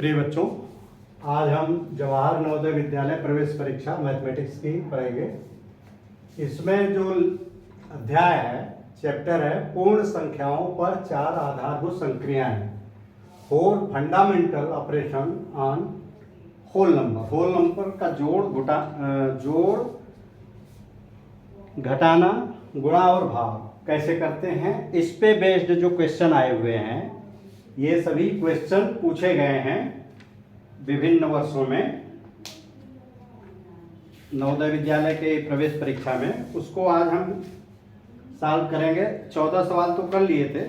प्रिय बच्चों, आज हम जवाहर नवोदय विद्यालय प्रवेश परीक्षा मैथमेटिक्स की पढ़ेंगे। इसमें जो अध्याय है, चैप्टर है पूर्ण संख्याओं पर चार आधारभूत संक्रियाएं, 4 fundamental operation on whole number. Whole number का जोड़ घटाना, गुणा और भाग कैसे करते हैं, इस पे बेस्ड जो क्वेश्चन आए हुए हैं, ये सभी क्वेश्चन पूछे गए हैं विभिन्न वर्षों में नवोदय विद्यालय के प्रवेश परीक्षा में। उसको आज हम सॉल्व करेंगे। 14 सवाल तो कर लिए थे,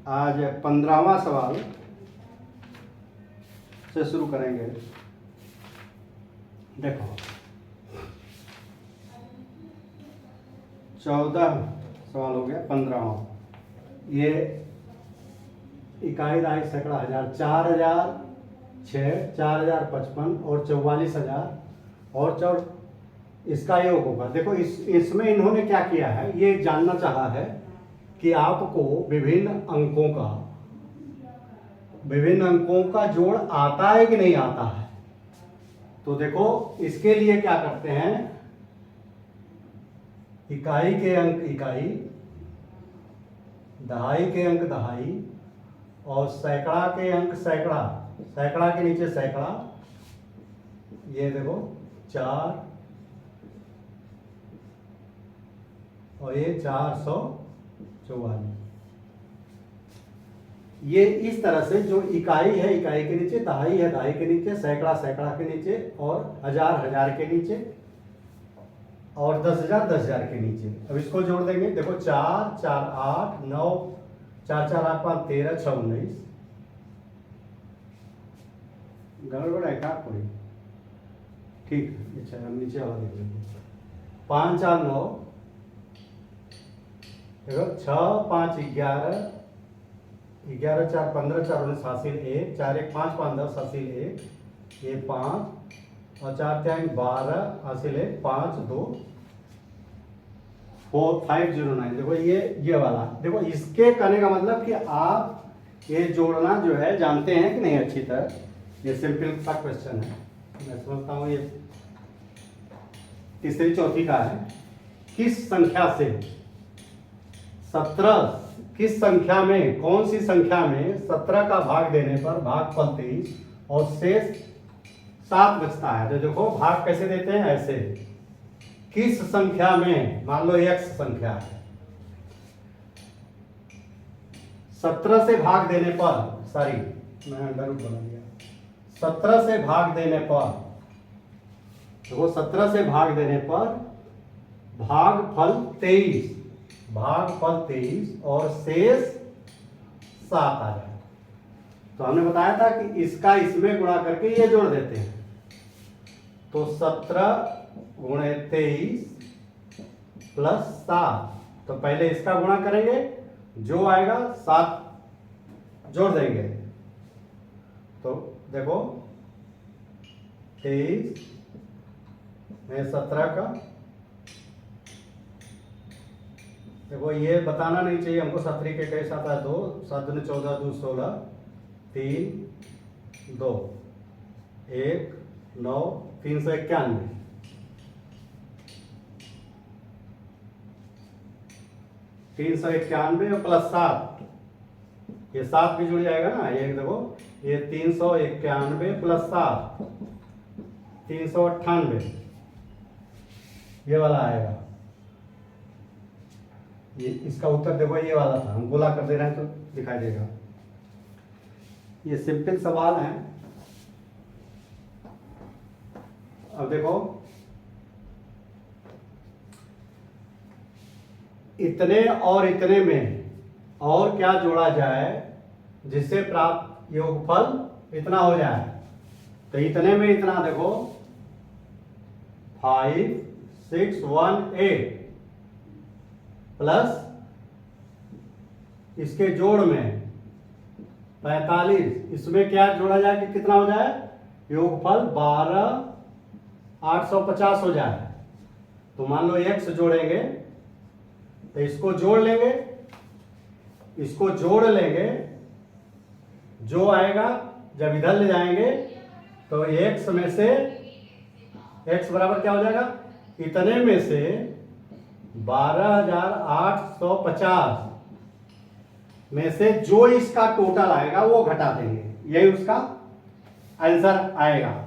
आज 15वां सवाल से शुरू करेंगे। देखो 14 सवाल हो गया, 15वां। ये इकाई दहाई सैकड़ा हजार, 4006, 4055 और 44,000 और इसका योग होगा। देखो इसमें इन्होंने क्या किया है, ये जानना चाहा है कि आपको विभिन्न अंकों का जोड़ आता है कि नहीं आता है। तो देखो इसके लिए क्या करते हैं, इकाई के अंक इकाई, दहाई के अंक दहाई और सैकड़ा के अंक सैकड़ा, सैकड़ा के नीचे सैकड़ा। ये देखो 4 और ये 444। ये इस तरह से जो इकाई है इकाई के नीचे, दहाई है दहाई के नीचे, सैकड़ा सैकड़ा के नीचे और हजार हजार के नीचे और 10,000 10,000 के नीचे। अब इसको जोड़ देंगे। देखो 4 4 8 9 4 4 8 5 13 6 19। गड़बड़ है क्या कोई? ठीक है, अच्छा हम नीचे वाला देख लेंगे। 5 4 9, देखो 6 5 11 11 4 15 4 19 हासिल 1, 4 1 5 5 10 हासिल 1, ये 5 और 4 3 12 हासिल 1, 5 2 4 509। देखो ये वाला, देखो इसके करने का मतलब कि आप ये जोड़ना जो है जानते हैं कि नहीं अच्छी तरह। ये सिंपल सा क्वेश्चन है, मैं समझता हूँ। ये तीसरी चौथी का है। किस संख्या से 17, किस संख्या में, कौन सी संख्या में 17 का भाग देने पर भागफल 23 और शेष 7 बचता है। तो देखो भाग कैसे देते हैं, ऐसे। किस संख्या में, मान लो x संख्या है, 17 से भाग देने पर, सॉरी मैं अंडर रूट बना दिया, 17 से भाग देने पर, देखो 17 से भाग देने पर भागफल 23 और शेष 7 आ जाए। तो हमने बताया था कि इसका इसमें गुणा करके ये जोड़ देते हैं। तो 17 गुणे 23 प्लस 7, तो पहले इसका गुणा करेंगे, जो आएगा 7 जोड़ देंगे। तो देखो 23 में 17 का, देखो ये बताना नहीं चाहिए हमको, 17 के कैसे आता है, 2 7 दूनी 14 2 16 3 2 1 9 391। प्लस 7, ये 7 भी जुड़ जाएगा ना। ये देखो ये 391 प्लस 7 398, ये वाला आएगा। ये इसका उत्तर देखो ये वाला था, हम गोला कर दे रहे हैं तो दिखाई देगा। ये सिंपल सवाल है। अब देखो इतने और इतने में और क्या जोड़ा जाए जिससे प्राप्त योगफल इतना हो जाए। तो इतने में इतना, देखो 5 6 1 8 प्लस इसके जोड़ में 45, इसमें क्या जोड़ा जाए कि कितना हो जाए, योगफल 12 850 हो जाए। तो मान लो x जोड़ेंगे, तो इसको जोड़ लेंगे, जो आएगा जब इधर ले जाएंगे तो x में से x बराबर क्या हो जाएगा, इतने में से 12,850 में से जो इसका टोटल आएगा वो घटा देंगे, यही उसका आंसर आएगा।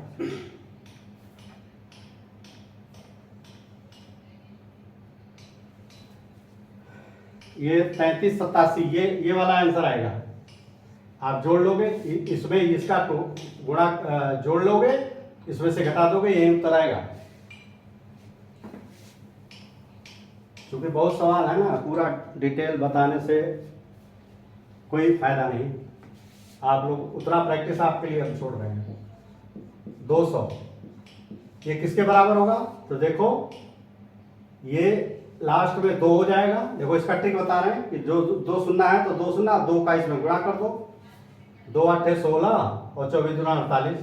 ये 3387 ये वाला आंसर आएगा। आप जोड़ लोगे, इसमें इसका गुणा जोड़ लोगे, इसमें से घटा दोगे, यही उत्तर आएगा। क्योंकि बहुत सवाल है ना, पूरा डिटेल बताने से कोई फायदा नहीं। आप लोग उतना प्रैक्टिस आपके लिए हम छोड़ रहे हैं। 200 ये किसके बराबर होगा, तो देखो ये लास्ट में 2 हो जाएगा। देखो इसका ट्रिक बता रहे हैं कि जो 2 शून्य है तो 2 शून्य 2 का इसमें गुणा कर दो, 2 8 16 और 24 दूना 48,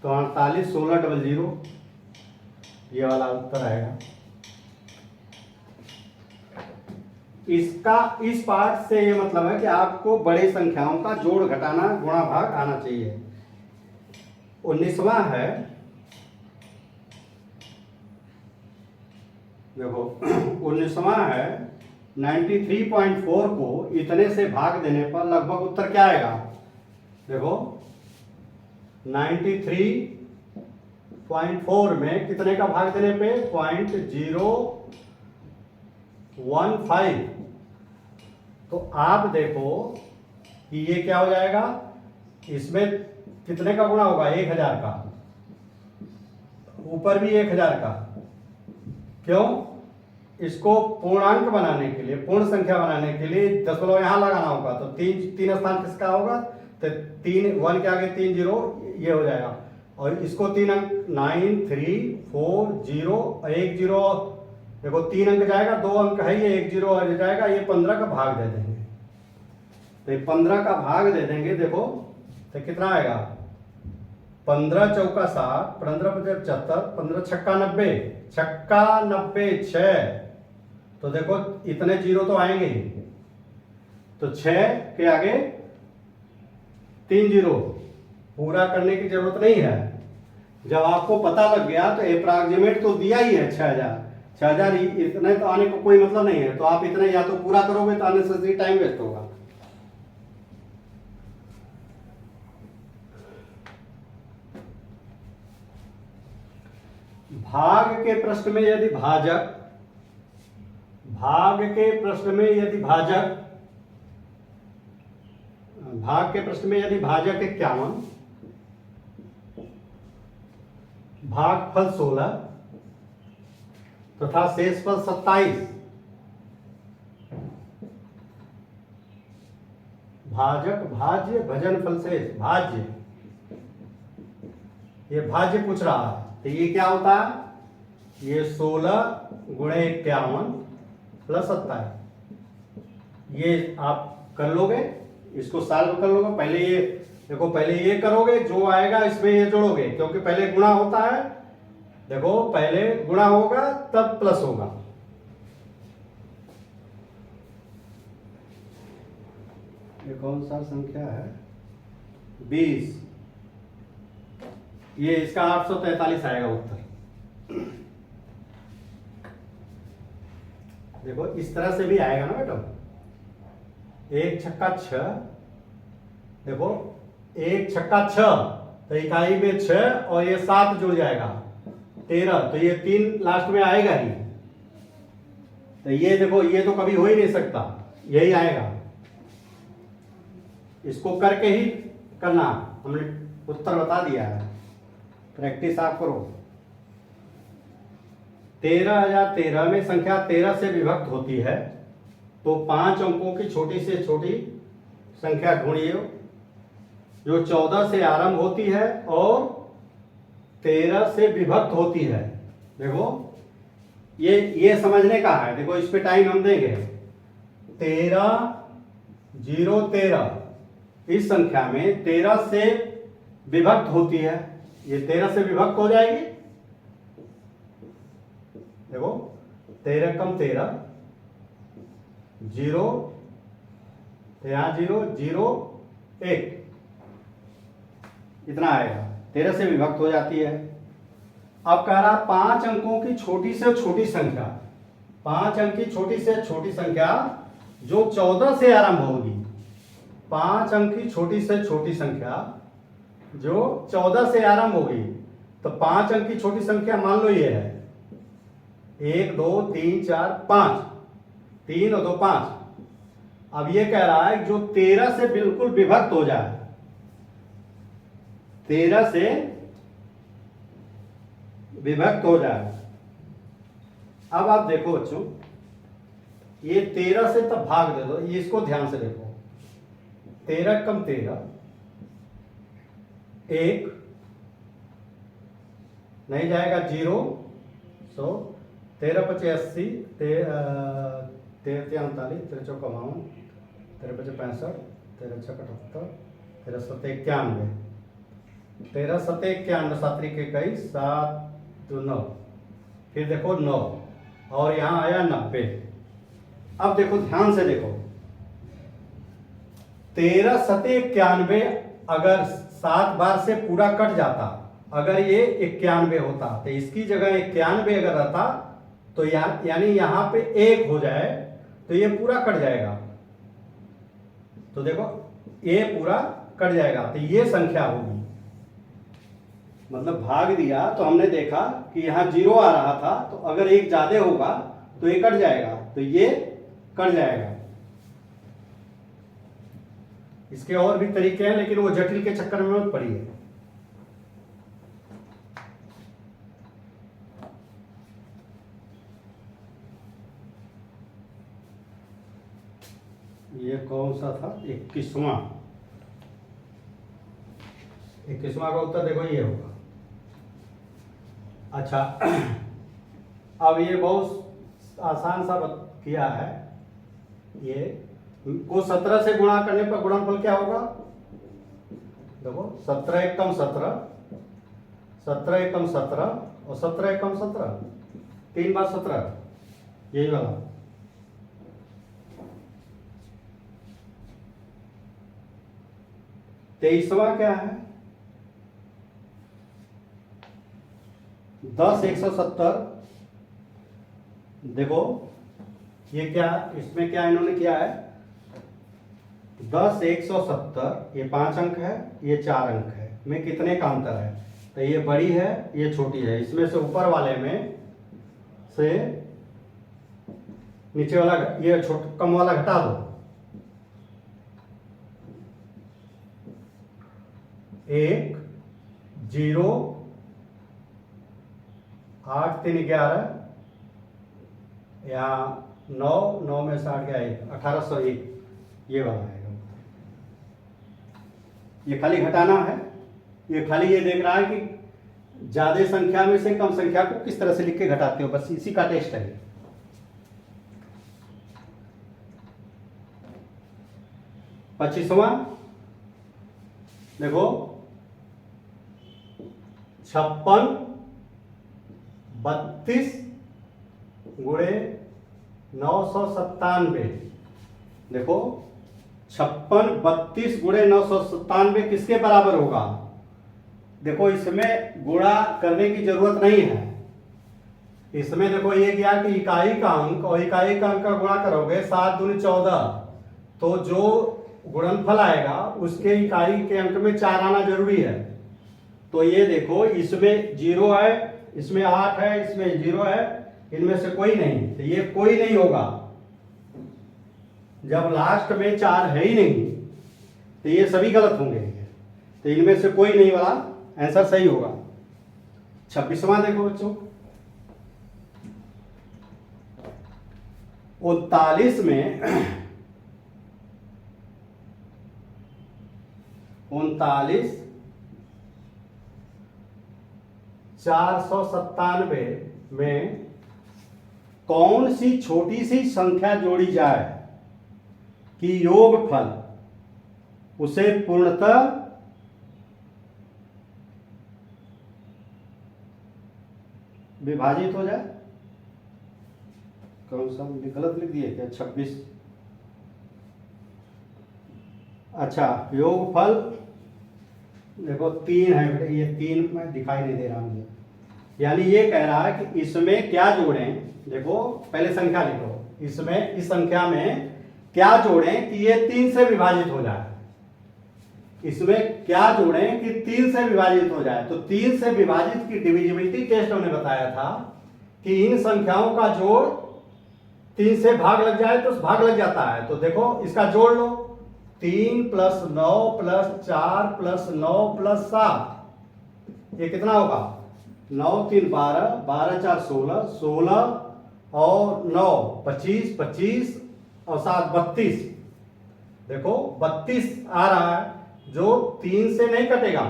तो 48 16 00, ये वाला उत्तर आएगा। इसका इस पार्ट से ये मतलब है कि आपको बड़ी संख्याओं का जोड़ घटाना गुणा भाग आना चाहिए। 19वां है, देखो 19वां है, 93.4 को इतने से भाग देने पर लगभग उत्तर क्या आएगा। देखो 93.4 में कितने का भाग देने पे 0.015, तो आप देखो कि ये क्या हो जाएगा, इसमें कितने का गुणा होगा 1000 का, ऊपर भी 1000 का। क्यों, इसको पूर्णांक बनाने के लिए, पूर्ण संख्या बनाने के लिए दशमलव यहां लगाना होगा, तो तीन स्थान किसका होगा, तो 3 1 के आगे 3 0 ये हो जाएगा, और इसको 3 अंक 9 3 4 0 1 0, देखो 3 अंक जाएगा, 2 अंक है, ये 1 0 आ जाएगा, ये 15 का भाग दे देंगे, तो ये 15 का भाग दे देंगे। देखो तो कितना आएगा, 15 चौका 60, 15 पचम 75, 15 छक्का 90, छक्का 90 6, तो देखो इतने जीरो तो आएंगे ही, तो 6 के आगे 3 जीरो, पूरा करने की जरूरत नहीं है। जब आपको पता लग गया तो अप्रॉक्सीमेट तो दिया ही है 6000 इतने तो आने को कोई मतलब नहीं है, तो आप इतने या तो पूरा करोगे तो अननेसेसरी टाइम वेस्ट होगा। भाग के प्रश्न में यदि भाजक, भाग के प्रश्न में यदि भाजक, भाग के प्रश्न में यदि भाजक 51, भागफल 16 तथा शेषफल 27, भाजक भाज्य भजन फल शेष भाज्य, ये भाज्य पूछ रहा है, तो ये क्या होता है, ये 16 गुणे 51 प्लस 27, ये आप कर लोगे, इसको सॉल्व कर लोगे। पहले ये देखो, पहले ये करोगे, जो आएगा इसमें ये जोड़ोगे, क्योंकि पहले गुणा होता है। देखो पहले गुणा होगा तब प्लस होगा। ये कौन सा संख्या है, 20, ये इसका 843 आएगा उत्तर। देखो इस तरह से भी आएगा ना बेटा, 1 छक्का 6, देखो 1 छक्का 6, तो इकाई में 6 और ये 7 जुड़ जाएगा 13, तो ये 3 लास्ट में आएगा ही, तो ये देखो ये तो कभी हो ही नहीं सकता, यही आएगा। इसको करके ही करना, हमने उत्तर बता दिया है, प्रैक्टिस आप करो। 13013 में संख्या 13 से विभक्त होती है, तो 5 अंकों की छोटी से छोटी संख्या ढूंढिए जो 14 से आरंभ होती है और 13 से विभक्त होती है। देखो ये समझने का है, देखो इस पे टाइम हम देंगे। 13 0 13 इस संख्या में 13 से विभक्त होती है, ये 13 से विभक्त हो जाएगी। देखो 13 कम 13 0 तो यहाँ 0 0 1 इतना आएगा, 13 से विभक्त हो जाती है। अब कह रहा 5 अंकों की छोटी से छोटी संख्या, 5 अंक की छोटी से छोटी संख्या जो 14 से आरंभ होगी, 5 अंक की छोटी से छोटी संख्या जो 14 से आरंभ होगी। तो 5 अंक की छोटी संख्या मान लो ये है 1 2 3 4 5, 3 और 2 5। अब ये कह रहा है जो 13 से बिल्कुल विभक्त हो जाए, 13 से विभक्त हो जाए। अब आप देखो बच्चों, ये 13 से तब भाग दे दो, ये इसको ध्यान से देखो, 13 कम 13 1 नहीं जाएगा 0, 100, 13 पचे 80, 13 39, 13 चौका 52, 13 पचे 65, 13 छः 78, 13 सत्ते 91, 13 सत्ते 91, 7 त्रिक 21, 7 2 9, फिर देखो 9 और यहाँ आया 90। अब देखो ध्यान से देखो, 13 सत्ते 91 अगर 7 बार से पूरा कट जाता, अगर ये 91 होता तो इसकी जगह 91 अगर रहता तो यानी यहाँ पे 1 हो जाए तो ये पूरा कट जाएगा। तो देखो ये पूरा कट जाएगा तो ये संख्या होगी, मतलब भाग दिया तो हमने देखा कि यहाँ 0 आ रहा था, तो अगर 1 ज्यादा होगा तो ये कट जाएगा, तो ये कट जाएगा। इसके और भी तरीके हैं लेकिन वो जटिल के चक्कर में मत पड़िए। ये कौन सा था, 21वां का उत्तर देखो ये होगा। अच्छा अब ये बहुत आसान सा किया है, ये को 17 से गुणा करने पर गुणनफल क्या होगा, देखो 17 एकम 17, 17 एकम 17 और 17 एकम 17, 3 बार 17, यही वाला। तेईसवां क्या है, 10 170, देखो ये क्या, इसमें क्या इन्होंने किया है, 10 170 ये 5 अंक है, ये 4 अंक है, में कितने का अंतर है, तो ये बड़ी है ये छोटी है, इसमें से ऊपर वाले में से नीचे वाला ये कम वाला घटा दो, 1 0 8 3 11 या 9 9 में से 8 गया 1 1801, ये वाला है। ये खाली घटाना है, ये खाली ये देख रहा है कि ज्यादा संख्या में से कम संख्या को किस तरह से लिख के घटाते हो, बस इसी का टेस्ट है। 25वां देखो 56 32 गुणे 997, देखो 56 32 गुणे 997 किसके बराबर होगा, देखो इसमें गुणा करने की जरूरत नहीं है, इसमें देखो ये क्या कि इकाई का अंक और इकाई का अंक का गुणा करोगे 7 दूनी 14, तो जो गुणनफल आएगा उसके इकाई के अंक में 4 आना जरूरी है। तो ये देखो इसमें 0 है, इसमें 8 है, इसमें 0 है, इनमें से कोई नहीं, तो ये कोई नहीं होगा। जब लास्ट में 4 है ही नहीं तो ये सभी गलत होंगे, तो इनमें से कोई नहीं वाला आंसर सही होगा। 26वां देखो बच्चों 39 में 39 497 में कौन सी छोटी सी संख्या जोड़ी जाए कि योगफल उसे पूर्णतः विभाजित हो जाए। कौन सा गलत लिख दिए क्या, 26 अच्छा, योगफल देखो 3 है बेटे, ये 3 में दिखाई नहीं दे रहा मुझे, यानी ये कह रहा है कि इसमें क्या जोड़ें। देखो पहले संख्या लिखो, इसमें इस संख्या में क्या जोड़ें कि ये 3 से विभाजित हो जाए। इसमें क्या जोड़ें कि 3 से विभाजित हो जाए। तो 3 से विभाजित की डिविजिबिलिटी टेस्ट हमने बताया था कि इन संख्याओं का जोड़ 3 से भाग लग जाए तो भाग लग जाता है। तो देखो इसका जोड़ लो, 3 + 9 + 4 + 9 + 7, ये कितना होगा? 9 3 12, 12 4 16, 16 और 9 25, 25 और 7 32। देखो 32 आ रहा है जो 3 से नहीं कटेगा,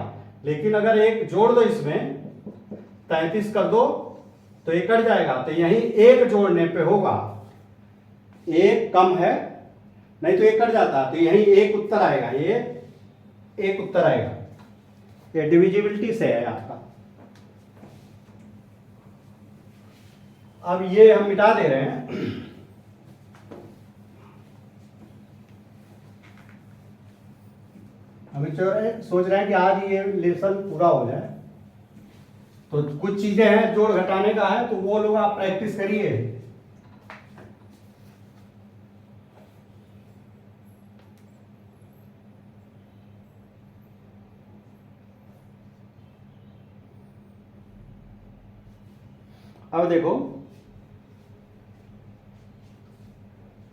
लेकिन अगर एक जोड़ दो इसमें 33 कर दो तो ये कट जाएगा। तो यही एक जोड़ने पे होगा, एक कम है नहीं तो ये कट जाता, तो यही एक उत्तर आएगा, ये एक उत्तर आएगा। ये डिविजिबिलिटी से है आपका। अब ये हम मिटा दे रहे हैं। हम सोच रहे हैं कि आज ये लेसन पूरा हो जाए, तो कुछ चीजें हैं जोड़ घटाने का है, तो वो लोग आप प्रैक्टिस करिए। अब देखो,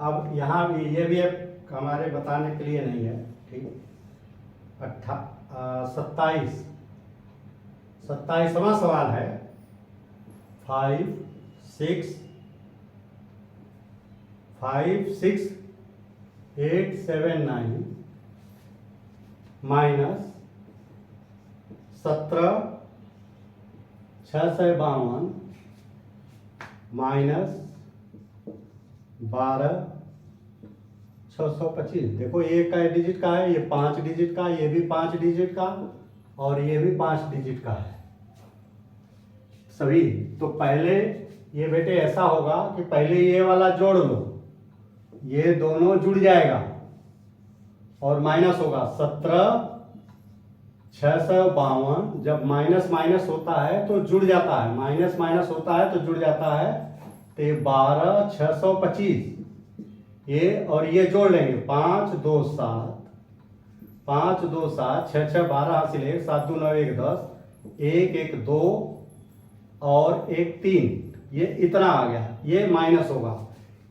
अब यहां भी ये भी हमारे बताने के लिए नहीं है, ठीक। 27वां सवाल है 5 6 8 7 9 माइनस 17 652 माइनस 12 625। देखो ये कै डिजिट का है? ये 5 डिजिट का, ये भी 5 डिजिट का और ये भी 5 डिजिट का है सभी। तो पहले ये बेटे ऐसा होगा कि पहले ये वाला जोड़ लो, ये दोनों जुड़ जाएगा और माइनस होगा 17 652। जब माइनस माइनस होता है तो जुड़ जाता है, माइनस माइनस होता है तो जुड़ जाता है, तो ये 12 625 ये और ये जोड़ लेंगे 5 2 7 5 2 7 6 6 12 हासिल 1 7 2 9 1 10 1 1 2 और 1 3, ये इतना आ गया, ये माइनस होगा।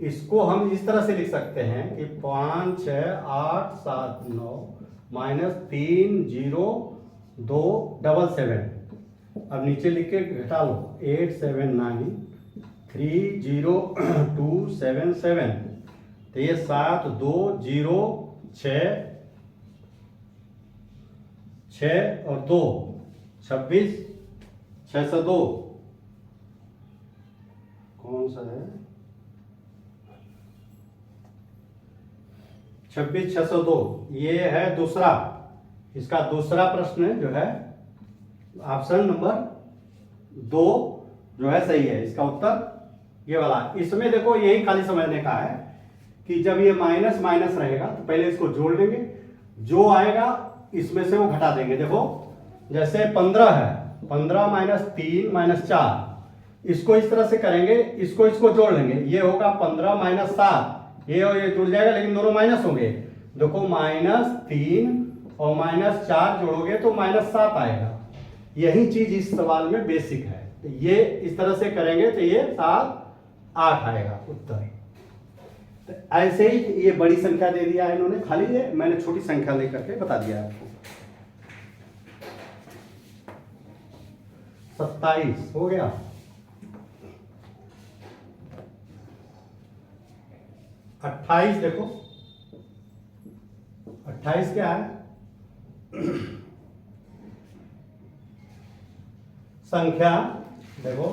इसको हम इस तरह से लिख सकते हैं कि 5 6 8 7 9 माइनस 3 0 2 7 7। अब नीचे लिख के घटा लो 8 7 9 3 0 2 7 7। तो ये 7 2 0 6 6 और 2 26 602 कौन सा है? 26 602 ये है दूसरा। इसका दूसरा प्रश्न जो है ऑप्शन नंबर 2 जो है सही है, इसका उत्तर ये वाला। इसमें देखो यही खाली समझने का है कि जब ये माइनस माइनस रहेगा तो पहले इसको जोड़ लेंगे, जो आएगा इसमें से वो घटा देंगे। देखो जैसे 15 है, 15 माइनस 3 माइनस 4, इसको इस तरह से करेंगे, इसको जोड़ लेंगे, ये होगा 15 माइनस 7, ये और ये जुड़ जाएगा लेकिन दोनों माइनस होंगे। देखो -3 और -4 जोड़ोगे तो -7 आएगा। यही चीज इस सवाल में बेसिक है। तो ये इस तरह से करेंगे तो ये 7 8 आएगा उत्तर। तो ऐसे ही ये बड़ी संख्या दे दिया है इन्होंने, खाली ये मैंने छोटी संख्या लेकर के बता दिया आपको। 27 हो गया। 28 देखो, 28 क्या है? संख्या देखो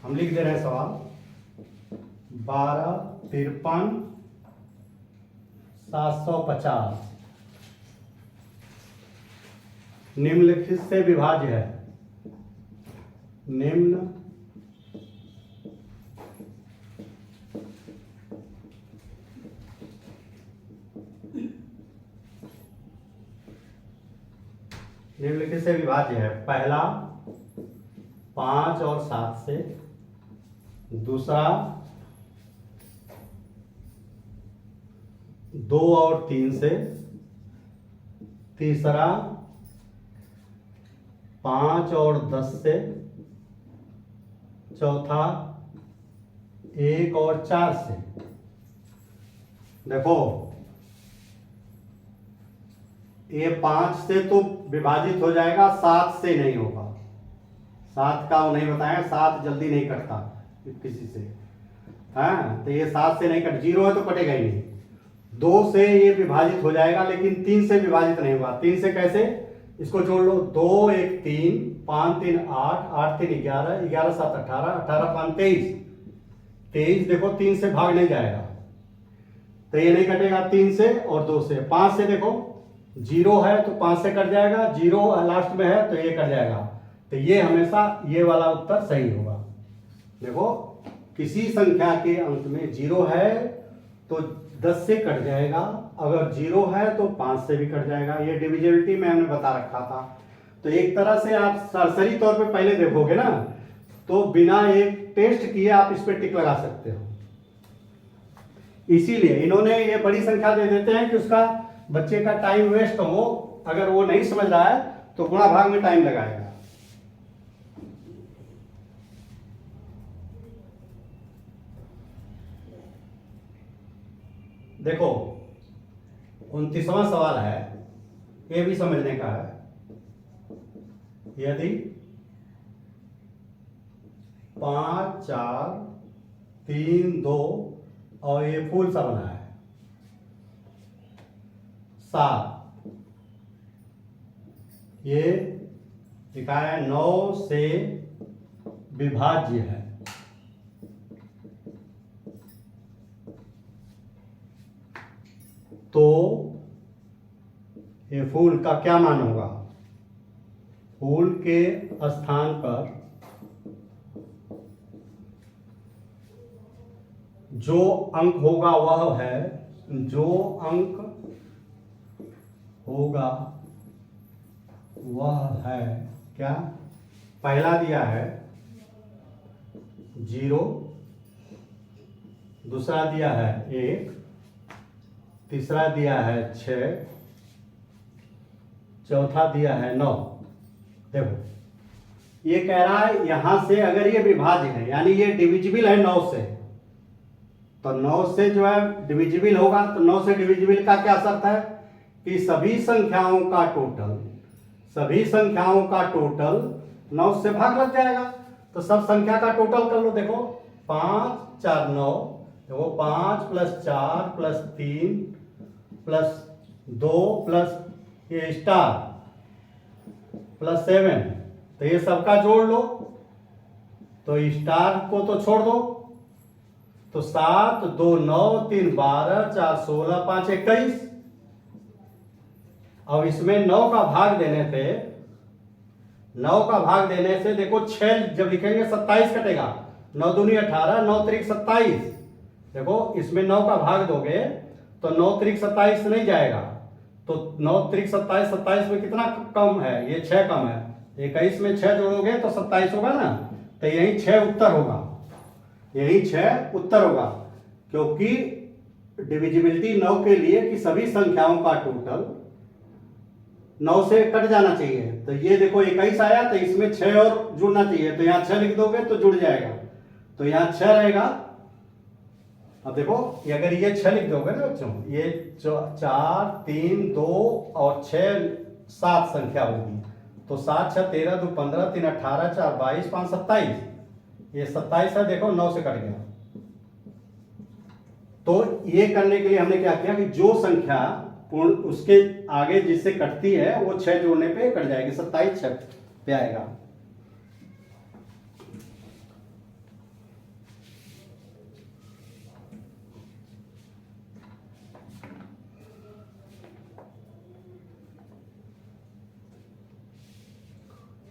हम लिख दे रहे हैं सवाल 12 53 750 निम्नलिखित से विभाज्य है। निम्न निम्नलिखित से विभाज्य है। पहला 5 और 7 से, दूसरा 2 और 3 से, तीसरा 5 और 10 से, चौथा 1 और 4 से। देखो ये 5 से तो विभाजित हो जाएगा, 7 से नहीं होगा। 7 का वो नहीं बताया, 7 जल्दी नहीं कटता किसी से। हाँ, तो ये 7 से नहीं कट, 0 है तो कटेगा ही नहीं। 2 से ये विभाजित हो जाएगा, लेकिन 3 से विभाजित नहीं होगा। 3 से कैसे, इसको जोड़ लो। 2 1 3, 5 3 8, 8 3 11, 11 7 18, 18 5 23। 23 देखो 3 से भाग नहीं जाएगा, तो ये नहीं कटेगा 3 से और 2 से। 5 से देखो 0 है तो 5 से कट जाएगा, 0 लास्ट में है तो ये कट जाएगा। तो ये हमेशा ये वाला उत्तर सही होगा। देखो किसी संख्या के अंत में 0 है तो 10 से कट जाएगा, अगर 0 है तो 5 से भी कट जाएगा। ये डिविजिबिलिटी में हमने बता रखा था। तो एक तरह से आप सरसरी तौर पे पहले देखोगे ना, तो बिना एक टेस्ट किए आप इस पे टिक लगा सकते हो। इसीलिए इन्होंने ये बड़ी संख्या दे देते हैं कि उसका बच्चे का टाइम वेस्ट हो। अगर वो नहीं समझ रहा है तो गुणा भाग में टाइम लगाएगा। देखो 29वां सवाल है, ये भी समझने का है। यदि 5 4 3 2 और ये फूल सा बना है 7, ये लिखा है 9 से विभाज्य है, तो ये फूल का क्या मान होगा। फूल के स्थान पर जो अंक होगा वह है, जो अंक होगा वह है क्या, पहला दिया है 0, दूसरा दिया है 1, तीसरा दिया है 6, चौथा दिया है 9। देखो ये कह रहा है यहां से अगर ये विभाज्य है यानी ये डिविजिबल है 9 से, तो 9 से जो है डिविजिबल होगा। तो 9 से डिविजिबल का क्या शर्त है कि सभी संख्याओं का टोटल 9 से भाग लग जाएगा। तो सब संख्या का टोटल कर लो। देखो 5 4 9, देखो 5 + 4 + 3 + 2 + ये स्टार +7, तो ये सबका जोड़ लो। तो स्टार को तो छोड़ दो, तो 7 2 9 3 12 4 16 5 21। अब इसमें 9 का भाग देने से देखो 6 जब लिखेंगे 27 कटेगा। 9 दूनी 18, 9 त्रिक 27। देखो इसमें 9 का भाग दोगे तो 9 त्रिक 27 नहीं जाएगा, तो 9 त्रिक 27, 27 में कितना कम है, ये 6 कम है। 21 में 6 जोड़ोगे तो 27 होगा ना, तो यही 6 उत्तर होगा, यही 6 उत्तर होगा। क्योंकि डिविजिबिलिटी 9 के लिए कि सभी संख्याओं का टोटल 9 से कट जाना चाहिए। तो ये देखो 21 आया तो इसमें 6 और जुड़ना चाहिए, तो यहाँ 6 लिख दोगे तो जुड़ जाएगा, तो यहाँ 6 रहेगा। अब देखो ये अगर ये 6 लिख दोगे ना बच्चों, ये 4 3 2 और 6 7 संख्या होगी। तो 7 6 13 2 15 3 18 4 22 5 27, ये 27 है। देखो 9 से कट गया। तो ये करने के लिए हमने क्या किया कि जो संख्या पूर्ण उसके आगे जिससे कटती है वो 6 जोड़ने पे कट जाएगी, 27 6 पे आएगा।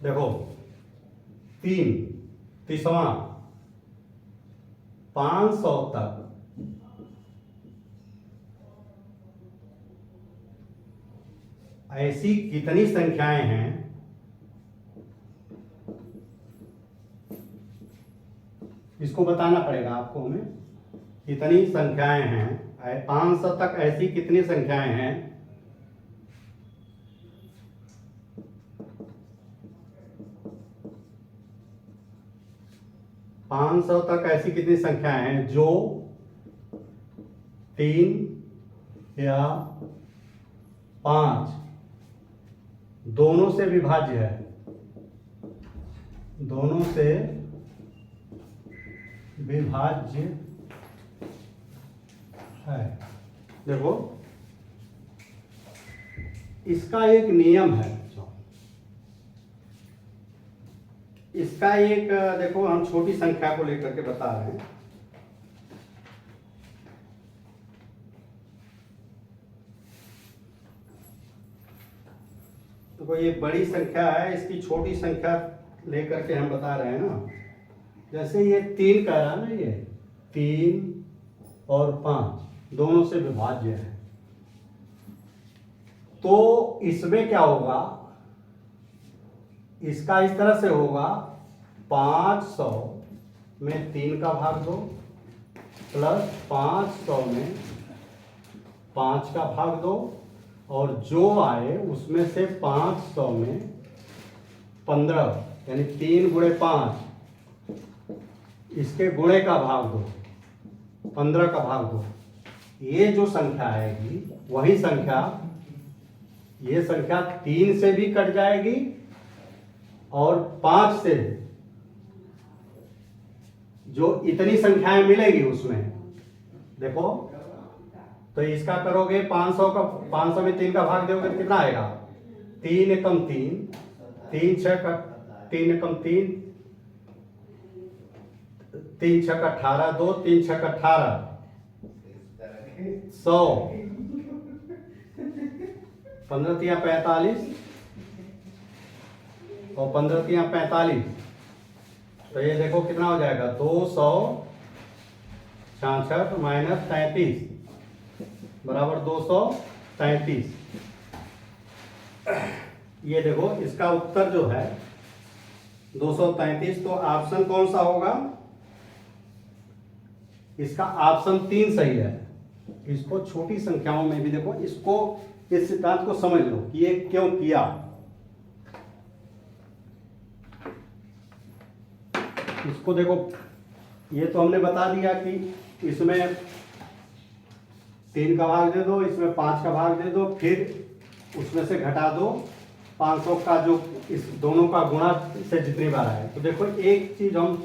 देखो 30वां 500 तक ऐसी कितनी संख्याएं हैं इसको बताना पड़ेगा आपको हमें, कितनी संख्याएं हैं 500 तक ऐसी कितनी संख्याएं हैं। पाँच सौ तक ऐसी कितनी संख्याएं हैं जो 3 या 5 दोनों से विभाज्य है, दोनों से विभाज्य है। देखो इसका एक नियम है, इसका एक देखो हम छोटी संख्या को लेकर के बता रहे हैं। तो कोई एक बड़ी संख्या है, इसकी छोटी संख्या लेकर के हम बता रहे हैं ना। जैसे ये 3 कह रहा ना, ये 3 और 5 दोनों से विभाज्य है, तो इसमें क्या होगा, इसका इस तरह से होगा 500 में 3 का भाग दो प्लस 500 में 5 का भाग दो, और जो आए उसमें से 500 में 15 यानी 3 गुणे 5 इसके गुणे का भाग दो, 15 का भाग दो। ये जो संख्या आएगी वही संख्या, ये संख्या 3 से भी कट जाएगी और 5 से जो इतनी संख्याएं मिलेगी उसमें। देखो तो इसका करोगे 500 का, 500 में 3 का भाग दोगे कितना आएगा, 3 एकम 3, 3 6 का 3 एकम 3, 3 6 का 18, 2 3 6 का 18, 100, 15 तिया 45 और 15 तिया 45, तो ये देखो कितना हो जाएगा 266 माइनस 33 बराबर 233। ये देखो इसका उत्तर जो है 233, तो ऑप्शन कौन सा होगा, इसका ऑप्शन 3 सही है। इसको छोटी संख्याओं में भी देखो, इसको इस सिद्धांत को समझ लो कि ये क्यों किया। इसको देखो, ये तो हमने बता दिया कि इसमें 3 का भाग दे दो, इसमें 5 का भाग दे दो, फिर उसमें से घटा दो 500 का जो इस दोनों का गुणा से जितनी बार आए। तो देखो एक चीज हम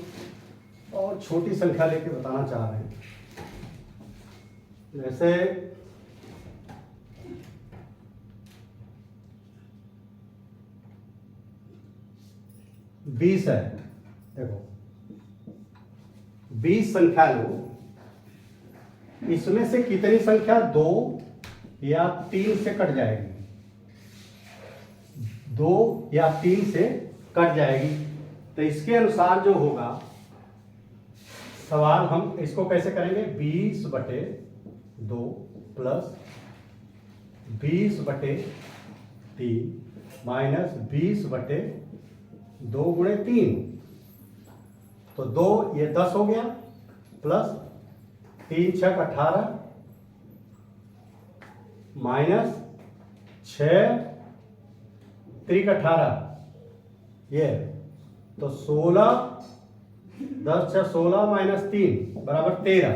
और छोटी संख्या लेके बताना चाह रहे हैं। जैसे बीस है, देखो 20 संख्या लो, इसमें से कितनी संख्या 2 या 3 से कट जाएगी, 2 या 3 से कट जाएगी। तो इसके अनुसार जो होगा सवाल, हम इसको कैसे करेंगे, 20/2 प्लस 20/3 माइनस 20/2 गुणे 3, तो 2 ये 10 हो गया, प्लस 3 6 18 माइनस 6 3 18, ये तो 16, 10 6 16 माइनस 3 बराबर 13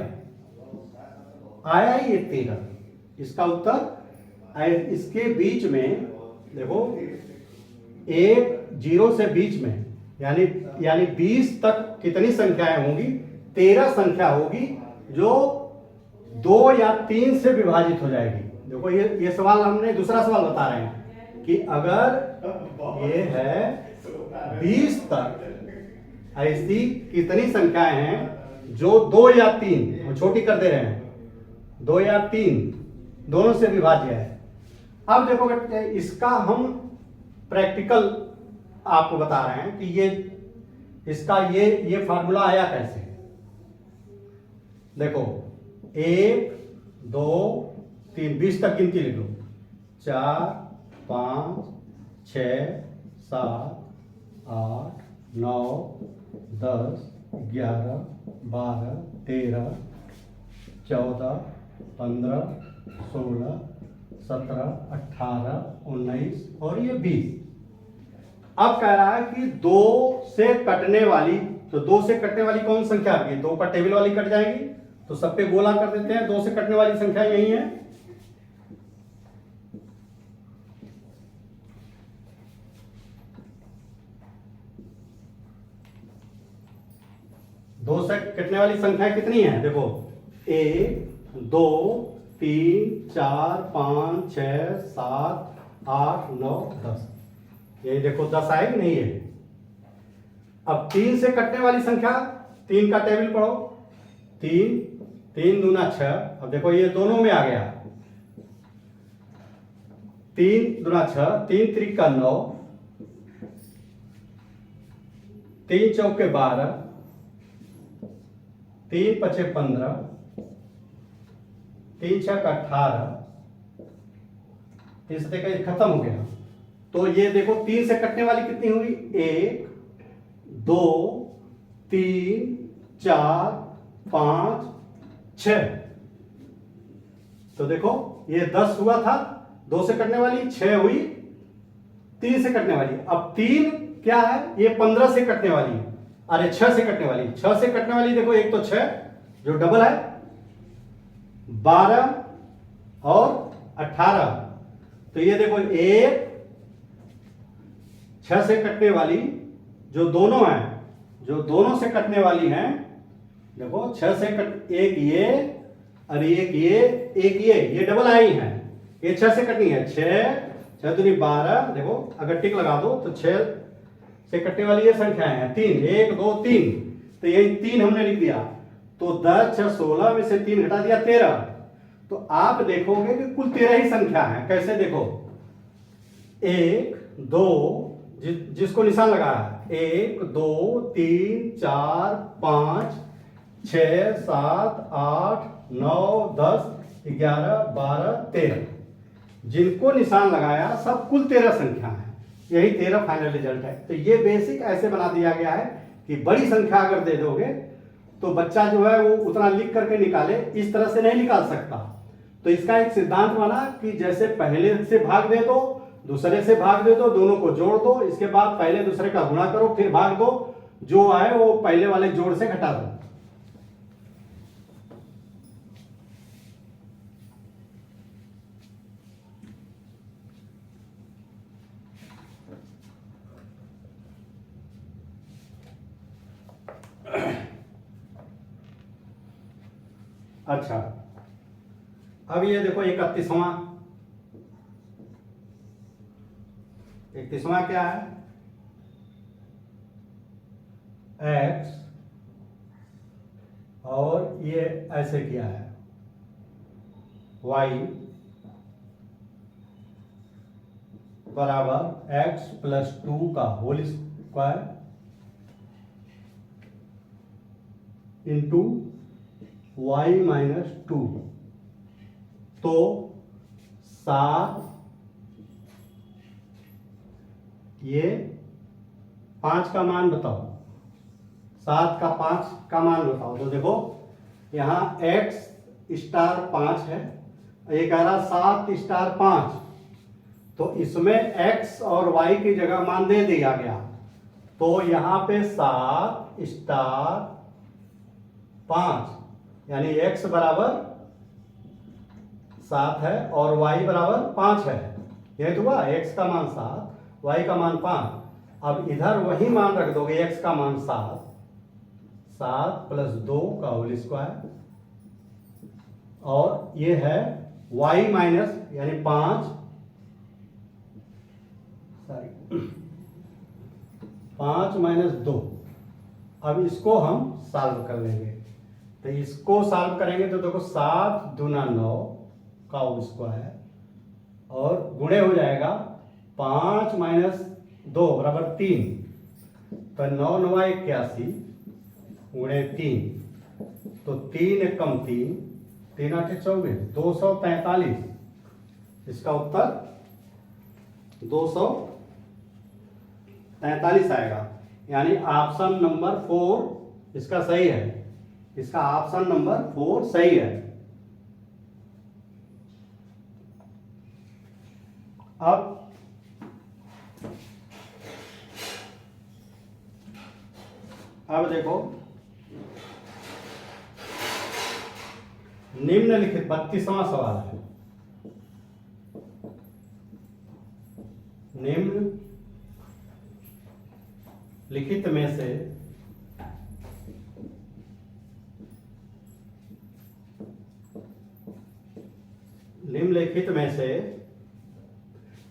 आया। ये 13 इसका उत्तर। इसके बीच में देखो एक 0 से बीच में यानी 20 तक कितनी संख्याएं होंगी, 13 संख्या होगी जो 2 या 3 से विभाजित हो जाएगी। देखो ये सवाल हमने दूसरा सवाल बता रहे हैं कि अगर ये है 20 तक ऐसी कितनी संख्याएं हैं जो 2 या 3, हम छोटी कर दे रहे हैं, 2 या 3 दोनों से विभाज्य है। अब देखो इसका हम प्रैक्टिकल आपको बता रहे हैं कि ये इसका ये फार्मूला आया कैसे। देखो 1 2 3 20 तक गिनती लिख लो, 4 5 6 7 8 9 10 11, 12, 13, 14, 15, 16, 17, 18, 19 और ये 20। अब कह रहा है कि 2 से कटने वाली, तो 2 से कटने वाली कौन संख्या आ गई? 2 का टेबल वाली कट जाएगी, तो सब पे गोला कर देते हैं। 2 से कटने वाली संख्या यही है। दो से कटने वाली संख्या कितनी है? देखो 1, 2, 3, 4, 5, 6, 7, 8, 9, 10। यही देखो 10 आएगी नहीं है। अब 3 से कटने वाली संख्या, 3 का टेबल पढ़ो। 3, 3 दूना 6। अब देखो ये दोनों में आ गया। 3 दूना 6, 3 त्रिका 9, 3 चौके 12, 3 पचे 15, 3 छक 18, 3 से खत्म हो गया। तो ये देखो 3 से कटने वाली कितनी हुई? 1, 2, 3, 4, 5, 6। तो देखो ये 10 हुआ था, 2 से कटने वाली, 6 हुई 3 से कटने वाली। अब 3 क्या है? ये 15 से कटने वाली, अरे 6 से कटने वाली। 6 से कटने वाली देखो, एक तो 6 जो डबल है, 12 और 18। तो ये देखो 1 6 से कटने वाली जो दोनों हैं, जो दोनों से कटने वाली हैं, देखो 6 से कट, एक ये और एक ये डबल आई है। ये 6 से कटनी है। 6 दूनी 12। देखो अगर टिक लगा दो तो 6 से कटने वाली ये संख्याएं हैं। 3, 1, 2, 3। तो यही 3 हमने लिख दिया। तो 10, 6, 16 में से 3 घटा दिया 13। तो आप देखोगे कि कुल 13 ही संख्या है। कैसे? देखो 1, 2, जिसको निशान लगाया, 1, 2, 3, 4, 5, 6, 7, 8, 9, 10, 11, 12, 13। जिनको निशान लगाया सब कुल 13 संख्या है। यही 13 फाइनल रिजल्ट है। तो ये बेसिक ऐसे बना दिया गया है कि बड़ी संख्या अगर दे दोगे तो बच्चा जो है वो उतना लिख करके निकाले, इस तरह से नहीं निकाल सकता। तो इसका एक सिद्धांत बना कि जैसे पहले से भाग दे दो, दूसरे से भाग दे दो, दोनों को जोड़ दो, इसके बाद पहले दूसरे का गुणा करो, फिर भाग दो, जो आए वो पहले वाले जोड़ से घटा दो। अच्छा, अब ये देखो 31वां। 31वां क्या है? x, और ये ऐसे किया है y बराबर x प्लस 2 का whole square into y minus 2। तो 7, ये 5 का मान बताओ। 7 का 5 का मान बताओ। तो देखो यहाँ x स्टार 5 है, ये कह रहा 7 स्टार 5। तो इसमें x और y की जगह मान दे दिया गया। तो यहाँ पे 7 स्टार 5 यानी x बराबर 7 है और y बराबर 5 है। यही तो हुआ, x का मान 7, y का मान 5। अब इधर वही मान रख दोगे, x का मान 7 प्लस 2 का होल स्क्वायर, और ये है y माइनस यानी 5 माइनस 2। अब इसको हम सॉल्व कर लेंगे। तो इसको सॉल्व करेंगे तो देखो 7 दूना 9 का होल स्क्वायर और गुणे हो जाएगा 5 माइनस 2 बराबर 3। तो 9 9 81 गुणे 3, तो 3 एकम 3, 3 8 24, 243। इसका उत्तर 243 आएगा। यानी ऑप्शन नंबर 4 इसका सही है, इसका ऑप्शन नंबर 4 सही है। अब देखो निम्नलिखित 32वां सवाल है। निम्नलिखित में से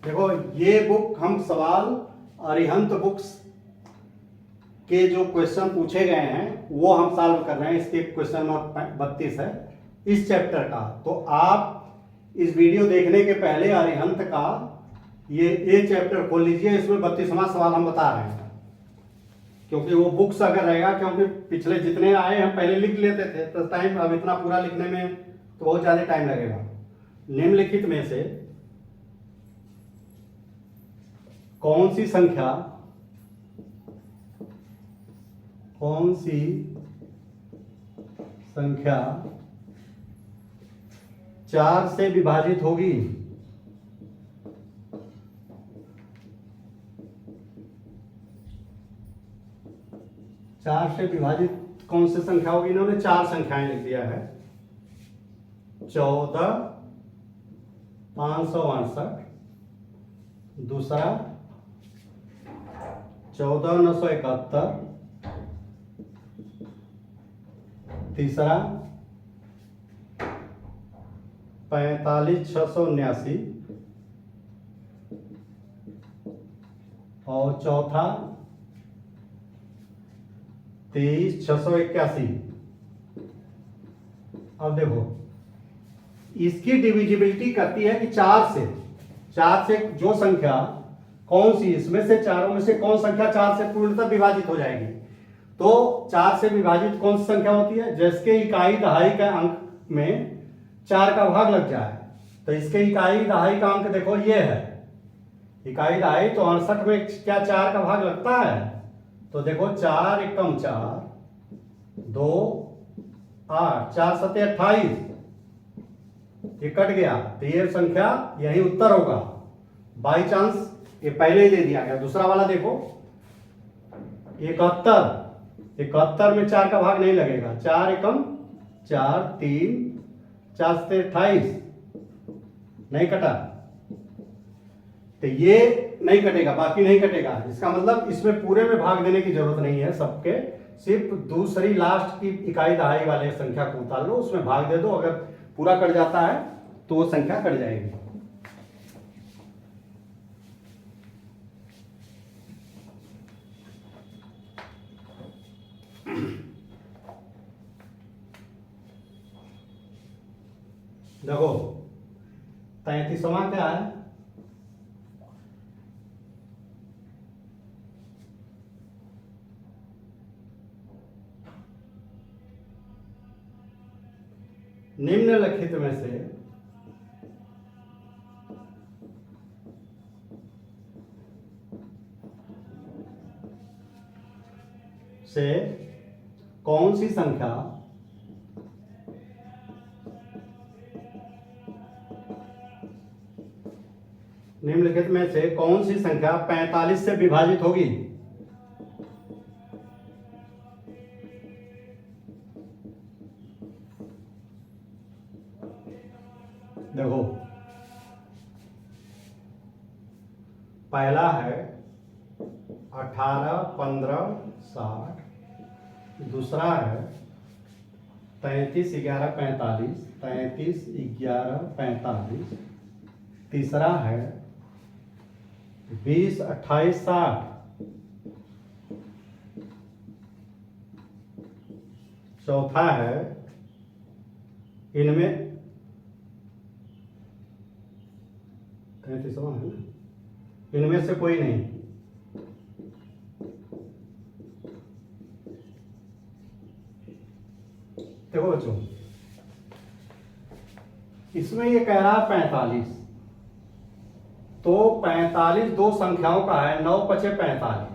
देखो ये बुक हम सवाल अरिहंत बुक्स के जो क्वेश्चन पूछे गए हैं वो हम सॉल्व कर रहे हैं। इसके क्वेश्चन नंबर 32 है इस चैप्टर का। तो आप इस वीडियो देखने के पहले अरिहंत का ये चैप्टर खोल लीजिए, इसमें 32वां सवाल हम बता रहे हैं। क्योंकि वो बुक्स अगर रहेगा, क्योंकि पिछले जितने आए हम पहले लिख लेते थे तो टाइम, अब इतना पूरा लिखने में तो बहुत ज्यादा टाइम लगेगा। निम्नलिखित में से कौन सी संख्या 4 से विभाजित होगी? चार से विभाजित कौन सी संख्या होगी? इन्होंने 4 संख्याएं लिख दिया है। 14,568, दूसरा 14,971, तीसरा 45,679 और चौथा 23,681। अब देखो इसकी डिविजिबिलिटी करती है कि 4 से जो संख्या कौन सी, इसमें से चारों में से कौन संख्या 4 से पूर्णतः विभाजित हो जाएगी। तो 4 से विभाजित कौन सी संख्या होती है? जिसके इकाई दहाई के अंक में 4 का भाग लग जाए। तो इसके इकाई दहाई का अंक देखो ये है, इकाई दहाई। तो 68 में क्या 4 का भाग लगता है? तो देखो 4 एकम 4, 2 8, 4 सत्ते 28, ये कट गया। तो ये संख्या यही उत्तर होगा। बाई चांस ये पहले ही दे दिया गया। दूसरा वाला देखो 71 में 4 का भाग नहीं लगेगा। 4 एकम 4, 3, 4 सत्ते 28, नहीं कटा। तो ये नहीं कटेगा, बाकी नहीं कटेगा। इसका मतलब इसमें पूरे में भाग देने की जरूरत नहीं है सबके, सिर्फ दूसरी लास्ट की इकाई दहाई वाले संख्या को उतार लो, उसमें भाग दे दो। अगर पूरा कट जाता है तो वो संख्या कट जाएगी। देखो 33वां क्या है? निम्नलिखित में से कौन सी संख्या निम्नलिखित में से कौन सी संख्या 45 से विभाजित होगी? देखो पहला है 18, 15, 60, दूसरा है 33, 11, 45, 33, 11, 45, तीसरा है 20, 28, 60, चौथा है इनमें 33वां है ना, इनमें से कोई नहीं। देखो बच्चों इसमें ये कह रहा है 45, तो 45 दो संख्याओं का है, 9 × 45।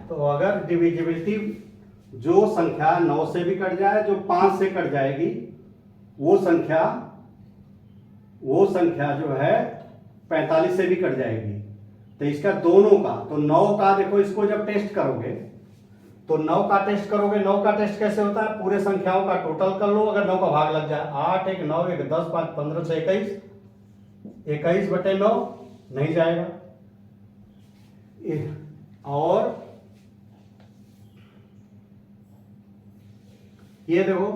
तो अगर डिविजिबिलिटी जो संख्या 9 से भी कट जाए, जो 5 से कट जाएगी, वो संख्या जो है 45 से भी कट जाएगी। तो इसका दोनों का, तो 9 का देखो, इसको जब टेस्ट करोगे तो 9 का टेस्ट करोगे। 9 का टेस्ट कैसे होता है, पूरे संख्याओं का टोटल कर लो, अगर 9 का भाग लग जाए, 8 1 9 1 10 5 15 6 21, 21/9 नहीं जाएगा। और ये देखो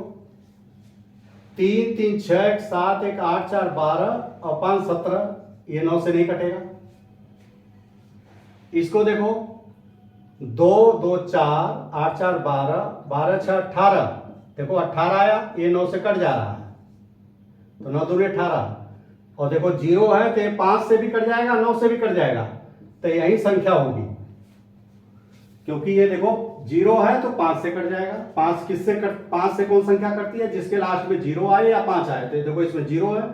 3 3 6 1 7 1 8 4 12 और 5 17, ये 9 से नहीं कटेगा। इसको देखो 2 2 4 8 4 12 12 6 18, देखो 18 आया, ये 9 से कट जा रहा है, तो 9 दूनी 18। और देखो 0 है तो ये 5 से भी कट जाएगा, 9 से भी कट जाएगा, तो यही संख्या होगी। क्योंकि ये देखो 0 है तो 5 से कट जाएगा। 5 से कौन संख्या कटती है, जिसके लास्ट में 0 आए या 5 आए। तो देखो इसमें 0 है।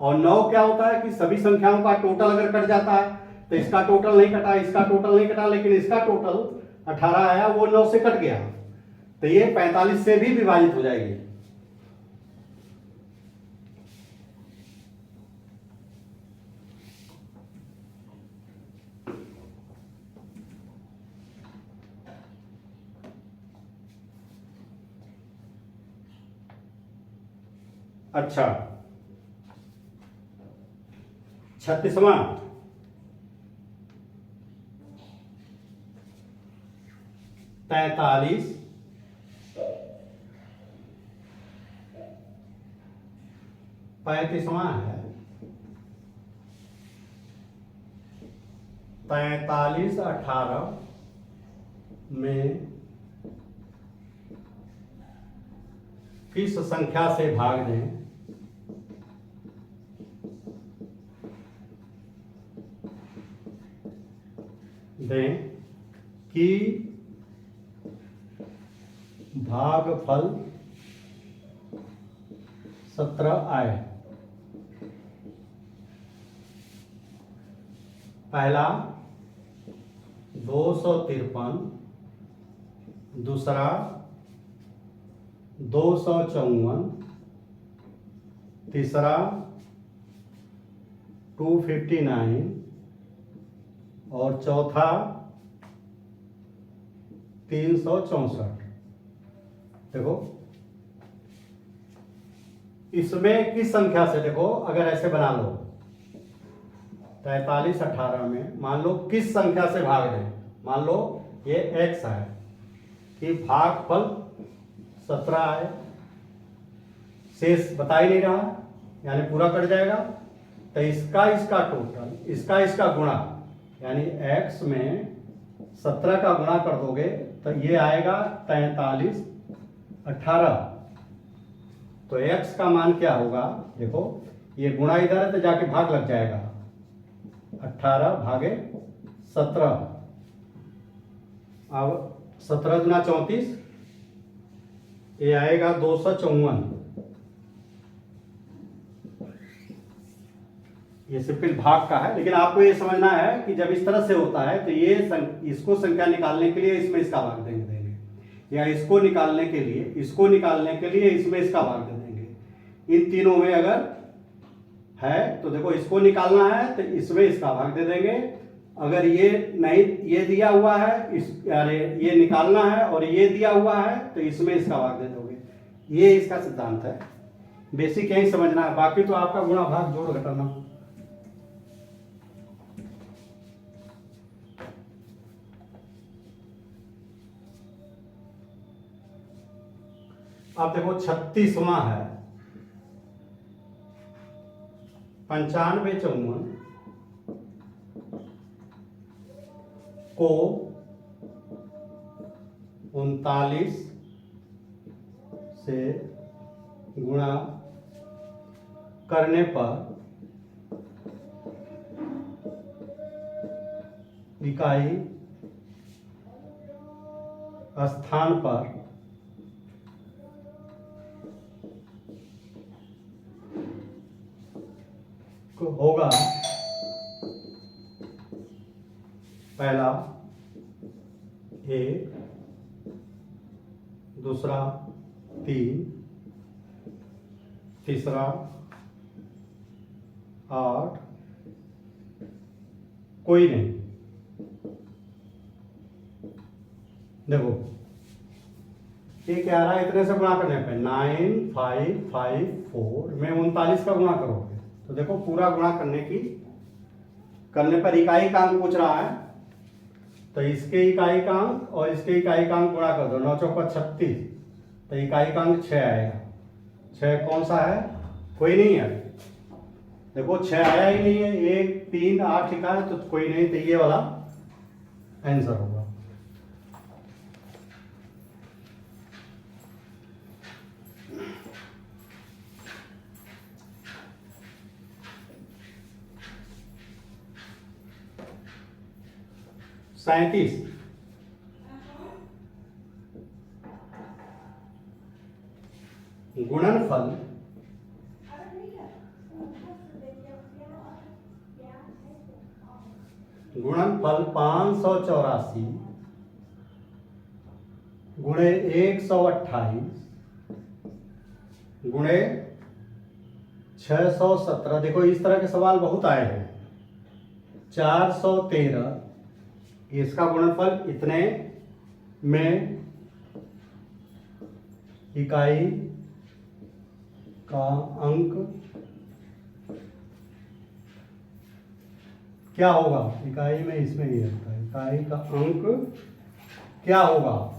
और 9 क्या होता है कि सभी संख्याओं का टोटल अगर कट जाता है, तो इसका टोटल नहीं कटा, इसका टोटल नहीं कटा, लेकिन इसका टोटल 18 आया, वो 9 से कट गया, तो ये 45 से भी विभाजित हो जाएगी। अच्छा, 36वां, तैतालीस 35वां है। 43 18 में किस संख्या से भाग दें कि भागफल 17 आए। पहला 253, दूसरा 254, तीसरा 259 और चौथा 364। देखो इसमें किस संख्या से, देखो अगर ऐसे बना लो 43 18 में मान लो किस संख्या से भाग दें, मान लो ये x है कि भागफल 17 आए, शेष बता ही नहीं रहा, यानी पूरा कट जाएगा। तो इसका टोटल, इसका गुणा, यानी x में 17 का गुणा कर दोगे तो ये आएगा 43 18। तो x का मान क्या होगा, देखो ये गुणा इधर है तो जाके भाग लग जाएगा, 18 भागे 17। अब 17 गुना 34, ये आएगा 254। ये सिंपल भाग का है, लेकिन आपको ये समझना है कि जब इस तरह से होता है तो ये इसको संख्या निकालने के लिए इसमें इसका भाग देंगे, या इसको निकालने के लिए इसमें इसका भाग दे देंगे। इन तीनों में अगर है तो देखो इसको निकालना है तो इसमें इसका भाग दे देंगे। अगर ये नहीं, ये दिया हुआ है, अरे ये निकालना है और ये दिया हुआ है तो इसमें इसका भाग दे दोगे। ये इसका सिद्धांत है, बेसिक यही समझना है, बाकी तो आपका गुणा भाग जोड़ घटाना। अब देखो 36वां है, 95 54 को 39 से गुणा करने पर इकाई स्थान पर होगा पहला 1, दूसरा 3, तीसरा 8, कोई नहीं। देखो ये क्या रहा है, इतने से गुणा करने पे 9, 5, 5, 4 में 39 का गुणा करोगे तो देखो पूरा गुणा करने पर इकाई का अंक पूछ रहा है, तो इसके इकाई का अंक और इसके इकाई का अंक गुणा कर दो, 9 चौका 36, तो इकाई का अंक 6 आएगा। 6 कौन सा है, कोई नहीं है। देखो 6 आया ही नहीं है, 1, 3, 8 लिखा है तो कोई नहीं, तो ये वाला आंसर होगा। सैंतीस, गुणनफल गुणनफल 584 गुणे 128 गुणे 617। देखो इस तरह के सवाल बहुत आए हैं। 413 इसका गुणनफल इतने में इकाई का अंक क्या होगा, इकाई में इसमें ये होता है, इकाई का अंक क्या होगा,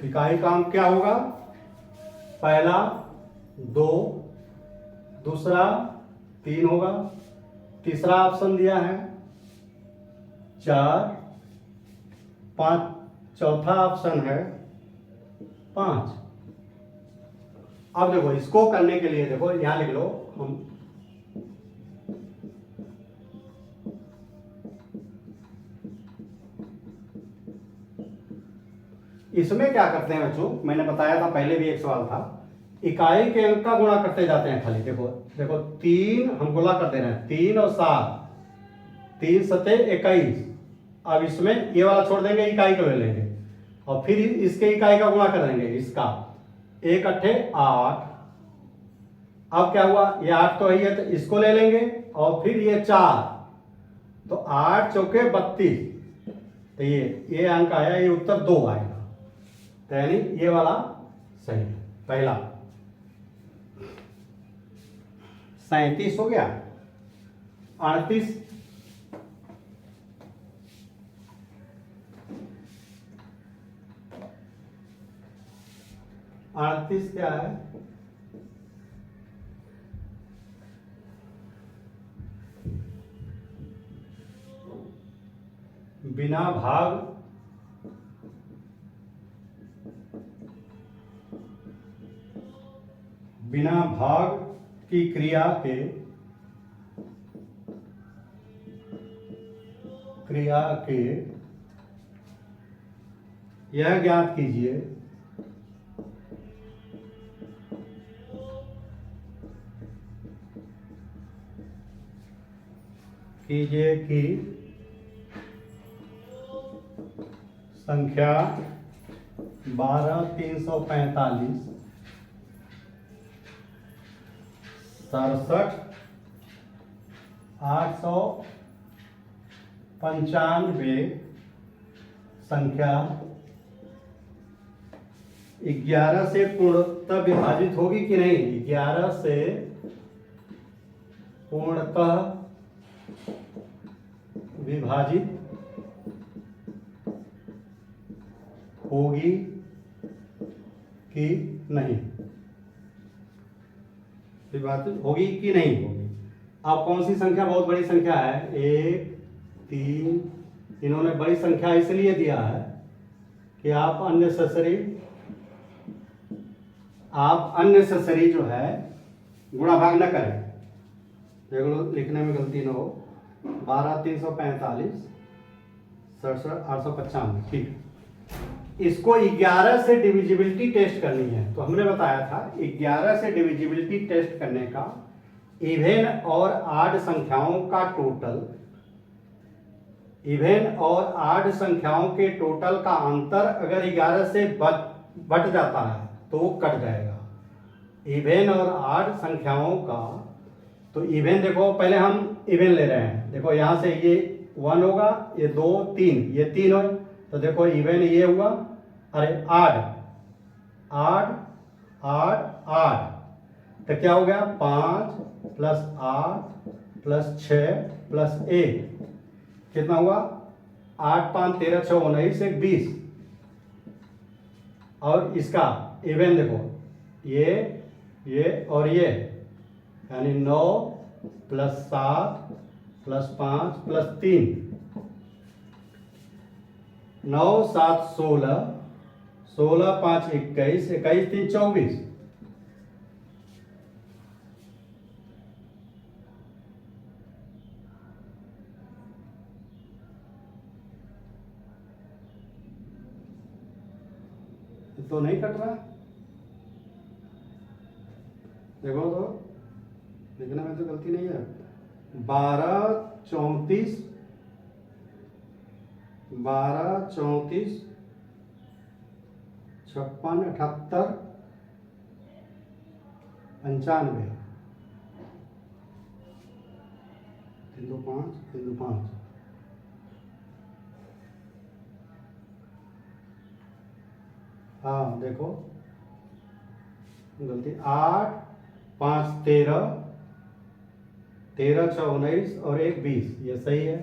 इकाई का अंक क्या होगा, पहला 2, दूसरा 3 होगा, तीसरा ऑप्शन दिया है 4, 5, चौथा ऑप्शन है 5। अब देखो इसको करने के लिए देखो यहां लिख लो हम, इसमें क्या करते हैं बच्चों, मैंने बताया था पहले भी एक सवाल था, इकाई के अंक का गुणा करते जाते हैं खाली। देखो देखो 3 हम गुणा कर दे रहे हैं, 3 और 7, 3 सते 21। अब इसमें ये वाला छोड़ देंगे, इकाई को ले लेंगे और फिर इसके इकाई का गुणा कर देंगे, इसका 1 अट्ठे 8। अब क्या हुआ, ये 8 तो है तो इसको ले लेंगे और फिर ये 4, तो 8 चौके 32, तो ये अंक आया, ये उत्तर 2 आएगा। तो यानी ये वाला सही है पहला। 37 हो गया। 38 38 क्या है, बिना भाग की क्रिया के यह ज्ञात कीजिए कि संख्या 12, 345, 67, 895 संख्या 11 से पूर्णतः विभाजित होगी कि नहीं, 11 से पूर्णतः विभाजित होगी कि नहीं, विभाजित होगी कि नहीं होगी। अब कौन सी संख्या बहुत बड़ी संख्या है, 1, 3, इन्होंने बड़ी संख्या इसलिए दिया है कि आप अननेसेसरी जो है गुणा भाग न करें। देख लो लिखने में गलती न हो, 12, 345, 67, 895, ठीक है। इसको 11 से डिविजिबिलिटी टेस्ट करनी है, तो हमने बताया था 11 से डिविजिबिलिटी टेस्ट करने का इवेन और ऑड संख्याओं का टोटल इवन और ऑड संख्याओं के टोटल का अंतर अगर 11 से बट जाता है तो वो कट जाएगा। इवन और ऑड संख्याओं का, तो इवन देखो पहले हम इवन ले रहे हैं, देखो यहाँ से ये 1 होगा, ये 2 3, ये 3 हो, तो देखो इवन ये हुआ, अरे ऑड ऑड ऑड ऑड, तो क्या हो गया 5 + 8 + 6 + 1 कितना हुआ 8 5 13 6 19 1 20। और इसका इवन देखो ये और ये, यानी 9 + 7 + 5 + 3, 9 7 16, 16 5 21, 21 3 24। तो नहीं कट रहा, देखो तो लिखने में तो गलती नहीं है। 12 34 56 78 95 3 2 5 3 2 5। हाँ देखो गलती, 8 5 13, 13 6 19 और 1 20, ये सही है।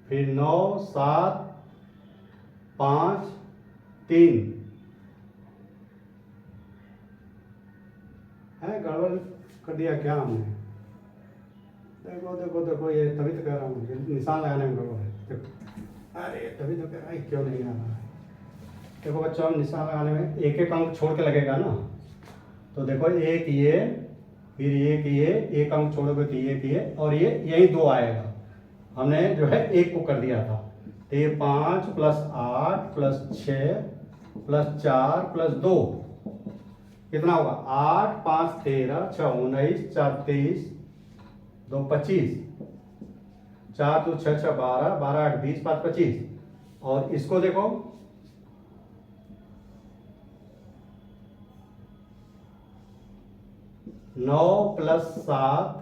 फिर 9 7 5 3 है, गड़बड़ कर दिया क्या हमने। देखो देखो देखो, ये तभी तो कह रहा हूँ निशान लगाने में गड़बड़ है। देखो अरे तभी तो कह रहा है क्यों नहीं आ रहा है। देखो बच्चों, हम निशान लगाने में एक एक अंक छोड़ के लगेगा ना, तो देखो एक ये, फिर एक ये, एक अंक छोड़ोगे तो ये और ये यही 2 आएगा। हमने जो है 1 को कर दिया था, तो ये 5 + 8 + 6 + 4 + 2 कितना होगा 8 5 13 6 19 4 23 2 25, 4 2 6 6 12 12 8 20 5 25। और इसको देखो 9 + 7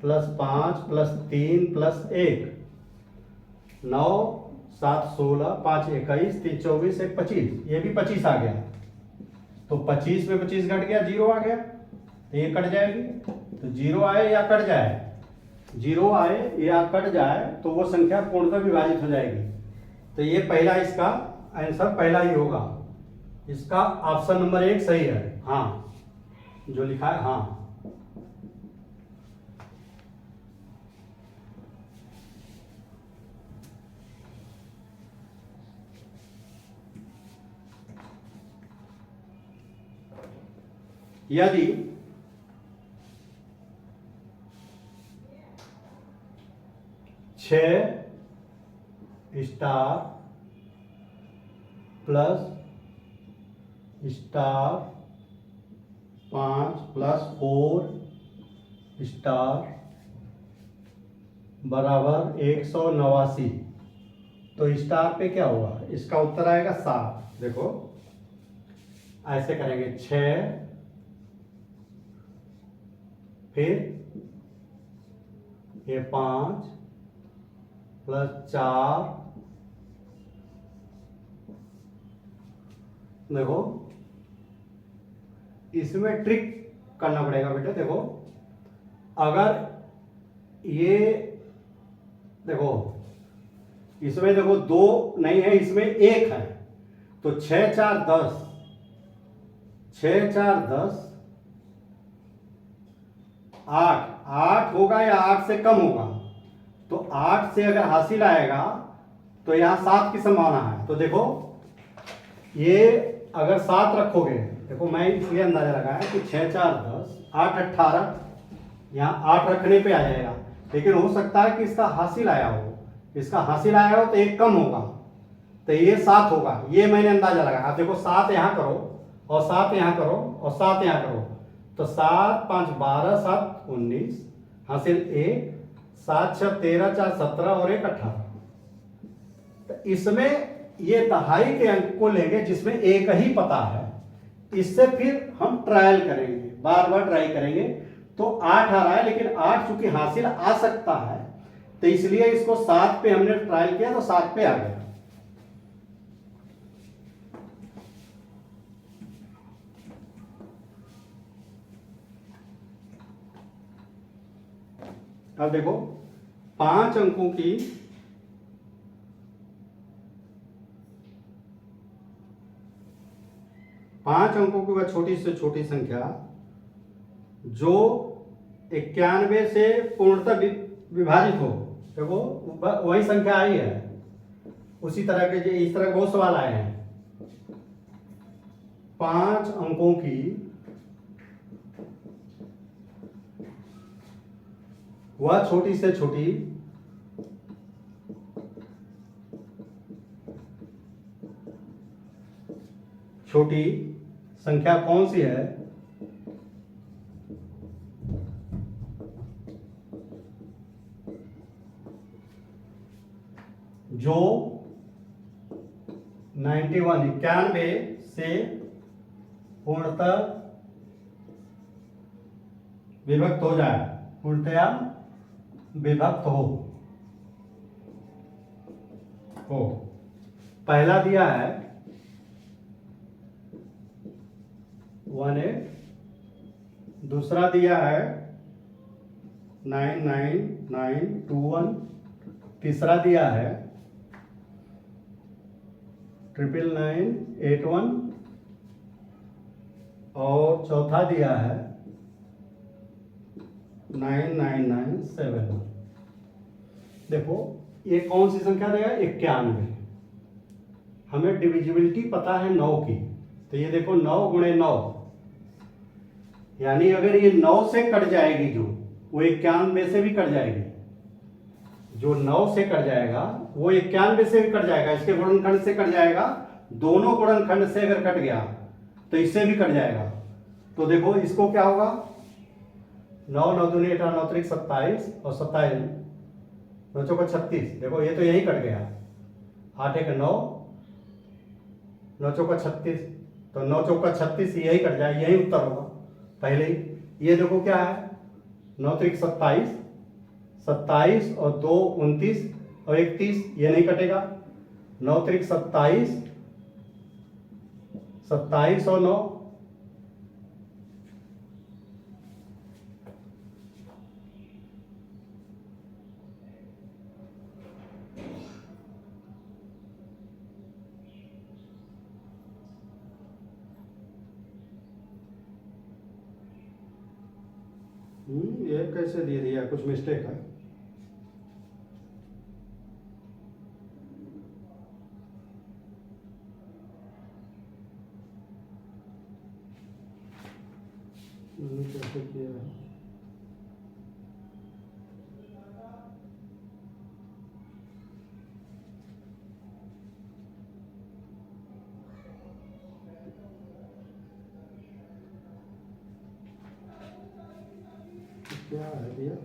+ 5 + 3 + 1, 9 7 16 5 21 3 24 1 25, ये भी 25 आ गया। तो 25 में 25 घट गया, 0 आ गया, तो ये कट जाएगी। तो 0 आए या कट जाए, 0 आए या कट जाए तो वो संख्या पूर्णतः विभाजित हो जाएगी। तो ये पहला, इसका आंसर पहला ही होगा। इसका ऑप्शन नंबर 1 सही है। हाँ जो लिखा है, हाँ यदि छः स्टार प्लस स्टार 5 + 4 स्टार बराबर 189, तो स्टार पे क्या होगा, इसका उत्तर आएगा 7। देखो ऐसे करेंगे 6, फिर ये 5 + 4, देखो इसमें ट्रिक करना पड़ेगा बेटा। देखो अगर ये देखो इसमें देखो 2 नहीं है, इसमें 1 है, तो 6 4 10, 6 4 10 8, 8 होगा या 8 से कम होगा, तो 8 से अगर हासिल आएगा तो यहाँ 7 की संभावना है। तो देखो ये अगर 7 रखोगे, देखो मैं इसलिए अंदाजा लगाया कि 6 4 10 8 18, यहाँ 8 रखने पे आ जाएगा, लेकिन हो सकता है कि इसका हासिल आया हो, इसका हासिल आया हो तो एक कम होगा, तो ये 7 होगा, ये मैंने अंदाजा लगाया। आप देखो 7 यहाँ करो और 7 यहाँ करो और 7 यहाँ करो, तो 7 5 12 7 19, हासिल 1, 7 6 13 4 17 और 1 18। तो इसमें ये दहाई के अंक को लेंगे जिसमें एक ही पता है, इससे फिर हम ट्रायल करेंगे, बार बार ट्राई करेंगे। तो 8 आ रहा है, लेकिन 8 चूंकि हासिल आ सकता है तो इसलिए इसको 7 पे हमने ट्रायल किया तो 7 पे आ गया। अब देखो 5 अंकों की वह छोटी से छोटी संख्या जो 91 से पूर्णतः विभाजित हो। देखो वही संख्या आई है, उसी तरह के इस तरह बहुत सवाल आए हैं। 5 अंकों की वह छोटी से छोटी संख्या कौन सी है जो 91 से पूर्णतः विभक्त हो जाए, पूर्णतया विभक्त हो। पहला दिया है 18, दूसरा दिया है 99921, तीसरा दिया है 99981 और चौथा दिया है 9997। देखो ये कौन सी संख्या देगा? 91। हमें डिविजिबिलिटी पता है 9 की, तो ये देखो 9 गुणे 9, यानी अगर ये 9 से कट जाएगी जो, वो 91 से भी कट जाएगी। जो 9 से कट जाएगा वो 91 से भी कट जाएगा, इसके गुणनखंड से कट जाएगा, दोनों गुणनखंड से अगर कट गया तो इससे भी कट जाएगा। तो देखो इसको क्या होगा, 9 9 दूनी 18 9 त्रिक 27 और 27 9 चौका 36। देखो ये तो यही कट गया, 8 1 9 9 चौका 36, तो 9 चौका 36 यही कट जाए, यही उत्तर होगा पहले ही। ये देखो क्या है, 9 त्रिक 27, 27 और 2 29 और 31, ये नहीं कटेगा। 9 त्रिक 27, 27 और 9, ये कैसे दे दिया, कुछ मिस्टेक है। कैसे किया है? क्या है भैया?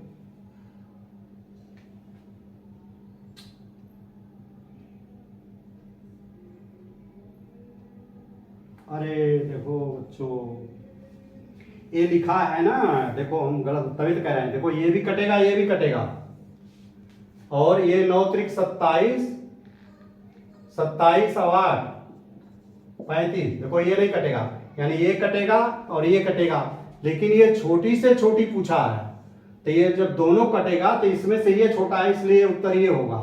अरे देखो बच्चों, ये लिखा है ना, देखो हम गलत तभी तो कह रहे हैं। देखो ये भी कटेगा, ये भी कटेगा, और ये 9 त्रिक 27, 27 और 8 35, देखो ये नहीं कटेगा, यानी ये कटेगा और ये कटेगा, लेकिन ये छोटी से छोटी पूछा है, तो ये जब दोनों कटेगा तो इसमें से ये छोटा है, इसलिए उत्तर ये होगा।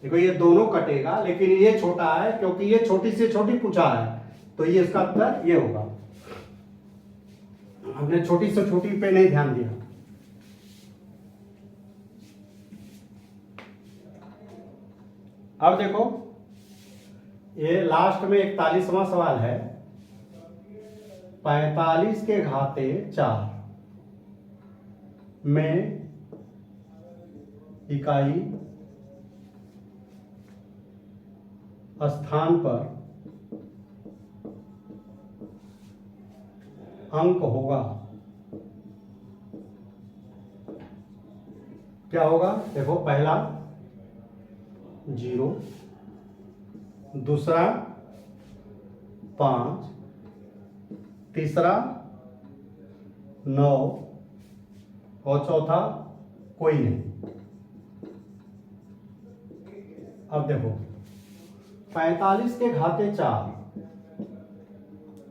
देखो ये दोनों कटेगा लेकिन ये छोटा है, क्योंकि ये छोटी से छोटी पूछा है, तो ये इसका उत्तर ये होगा। हमने छोटी से छोटी पे नहीं ध्यान दिया। अब देखो ये लास्ट में 41वां सवाल है, 45 के घाते 4 में इकाई स्थान पर अंक होगा, क्या होगा? देखो, पहला 0, दूसरा 5, तीसरा 9 और चौथा कोई नहीं। अब देखो, 45 के घाते 4,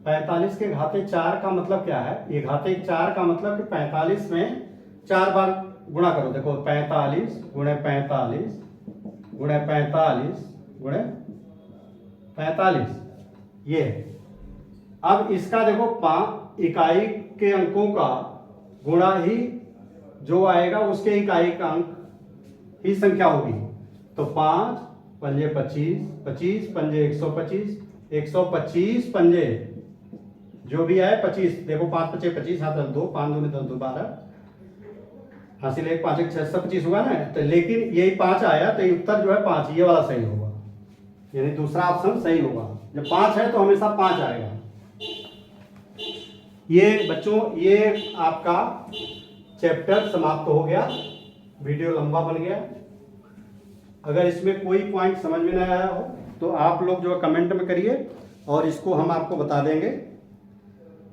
45 के घाते 4 का मतलब क्या है? ये घाते 4 का मतलब कि 45 में 4 बार गुणा करो। देखो, 45 गुणे 45 गुणे 45 गुणे 45, ये है। अब इसका देखो, 5 इकाई के अंकों का गुणा ही जो आएगा उसके इकाई का अंक ही संख्या होगी। तो 5 पंजे 25, 25 पंजे 125, 125 पंजे जो भी आए 25। देखो, 5 पचे 25, 7 2, 5 दूनी 10 12, हासिल 1 5 1 625 हुआ ना। तो लेकिन यही 5 आया, तो उत्तर जो है 5, ये वाला सही होगा, यानी दूसरा ऑप्शन सही होगा। जब 5 है तो हमेशा 5 आएगा। ये बच्चों, ये आपका चैप्टर समाप्त हो गया। वीडियो लंबा बन गया। अगर इसमें कोई पॉइंट समझ में नहीं आया हो तो आप लोग जो है कमेंट में करिए और इसको हम आपको बता देंगे।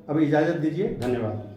अब इजाज़त दीजिए, धन्यवाद।